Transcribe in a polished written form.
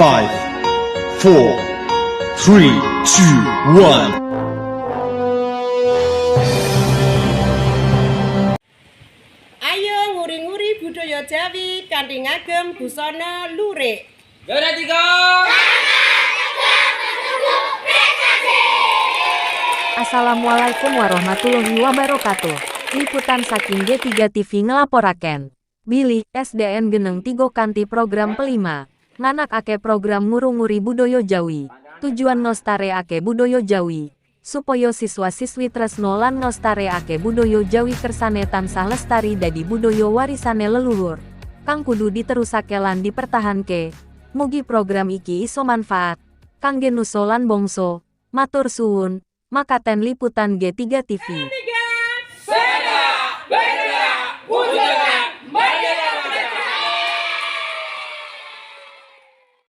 5, 4, 3, 2, 1. Ayo nguri-nguri budaya Jawi kanthi ngagem busana lurik. Gara tiga. Assalamualaikum warahmatullahi wabarakatuh. Liputan saking G3 TV ngelaporaken. Bilih SDN Geneng Tigo kanti program pelima. Nganak ake program ngurung-nguri budaya Jawi. Tujuan nostare ake budaya Jawi. Supaya siswa-siswi tresno lan nostare ake budaya Jawi kersane tansah lestari dadi budaya warisane leluhur. Kang kudu diterusake lan dipertahanke. Mugi program iki iso manfaat kangge nuso lan bangsa. Matur suwun. Makaten Liputan G3 TV.